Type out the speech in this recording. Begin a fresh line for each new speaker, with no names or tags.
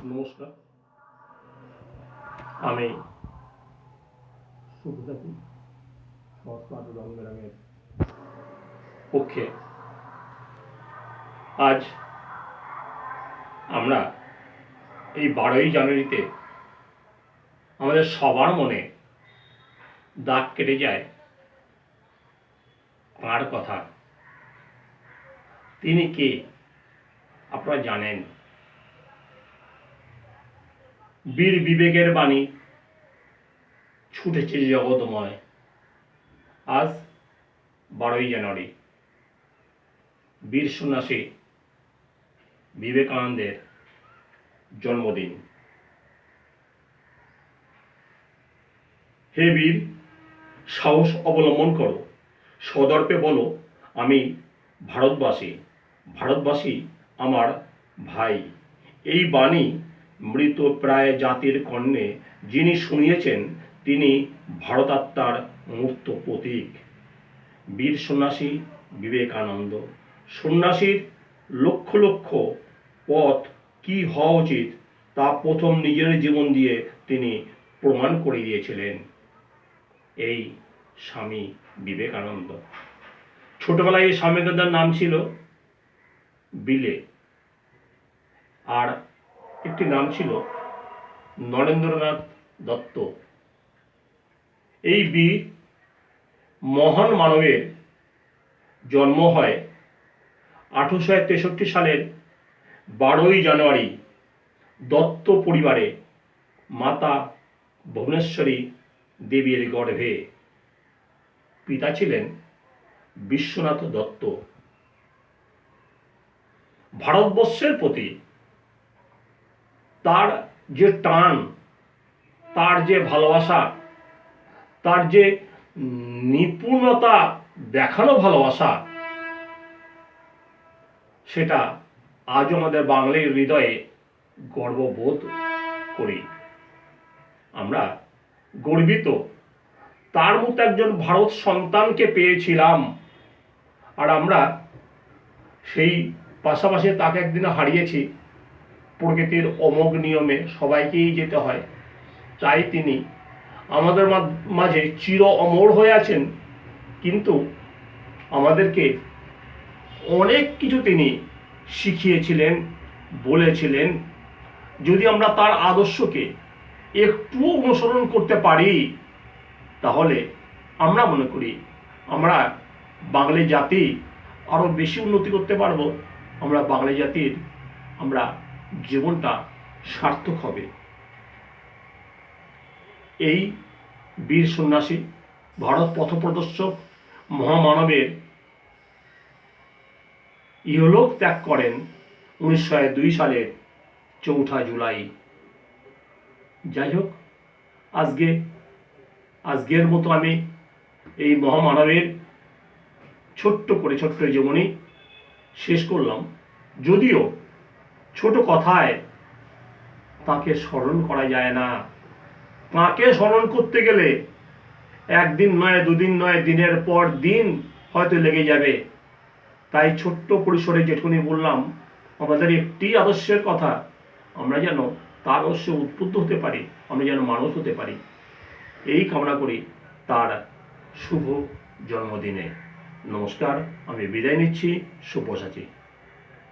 নমস্কার, আমি শুভসাচী সহস্রাত রঙ্গের পক্ষে আজ আমরা এই 12ই জানুয়ারিতে আমাদের সবার মনে দাগ কেটে যায় তাঁর কথা। তিনি কে আপনারা জানেন। বীর বিবেকের বাণী ছুটেছে জগৎময়। আজ 12ই জানুয়ারি বীর সন্ন্যাসী বিবেকানন্দের জন্মদিন। হে বীর, সাহস অবলম্বন করো, সদর্পে বলো আমি ভারতবাসী, ভারতবাসী আমার ভাই। এই বাণী মৃত প্রায় জাতির কর্ণে যিনি শুনিয়েছেন তিনি ভারতাত্মার মূর্ত প্রতীক। বীর সন্ন্যাসী বিবেকানন্দ। সন্ন্যাসীর লক্ষ লক্ষ পথ কি হওয়া উচিত তা প্রথম নিজের জীবন দিয়ে তিনি প্রমাণ করে দিয়েছিলেন এই স্বামী বিবেকানন্দ। ছোটবেলায় এই স্বামী বিবেকানন্দের নাম ছিল বিলে, আর একটি নাম ছিল নরেন্দ্রনাথ দত্ত। এই বীর মহান মানবের জন্ম হয় 1863 সালের 12ই জানুয়ারি দত্ত পরিবারে মাতা ভুবনেশ্বরী দেবীর গর্ভে। পিতা ছিলেন বিশ্বনাথ দত্ত। ভারতবর্ষের প্রতি তার যে টান, তার যে ভালোবাসা, তার যে নিপুণতা দেখানো ভালোবাসা, সেটা আজও আমাদের বাঙালির হৃদয়ে গর্ববোধ করি। আমরা গর্বিত তার মতো একজন ভারত সন্তানকে পেয়েছিলাম। আর আমরা সেই পাশাপাশি তাকে একদিন হারিয়েছি। প্রকৃতির অমোঘ নিয়মে সবাইকেই যেতে হয়, তাই তিনি আমাদের মাঝে চির অমর হয়ে আছেন। কিন্তু আমাদেরকে অনেক কিছু তিনি শিখিয়েছিলেন, বলেছিলেন। যদি আমরা তার আদর্শকে একটু অনুসরণ করতে পারি তাহলে আমরা মনে করি আমরা বাঙালি জাতি আরো বেশি উন্নতি করতে পারবো। আমরা বাঙালি জাতির আমরা জীবনটা সার্থক হবে। এই বীর সন্ন্যাসী ভারত পথপ্রদর্শক মহামানবের ইহলোক ত্যাগ করেন 1902 সালের 4 জুলাই। যাই হোক, আজকের মতো আমি এই মহামানবের ছোট্ট জীবনী শেষ করলাম। যদিও ছোট কথায় তাকে স্মরণ করা যায় না। তাকে স্মরণ করতে গেলে একদিন নয়, দুদিন নয়, দিনের পর দিন হয়তো লেগে যাবে। তাই ছোট্ট পরিসরে যেটুকুনি বললাম, আমাদের একটি আদর্শের কথা, আমরা যেন তার আদর্শে উদ্বুদ্ধ হতে পারি, আমরা যেন মানুষ হতে পারি, এই কামনা করি তার শুভ জন্মদিনে। নমস্কার, আমি বিদায় নিচ্ছি। শুভসাচী।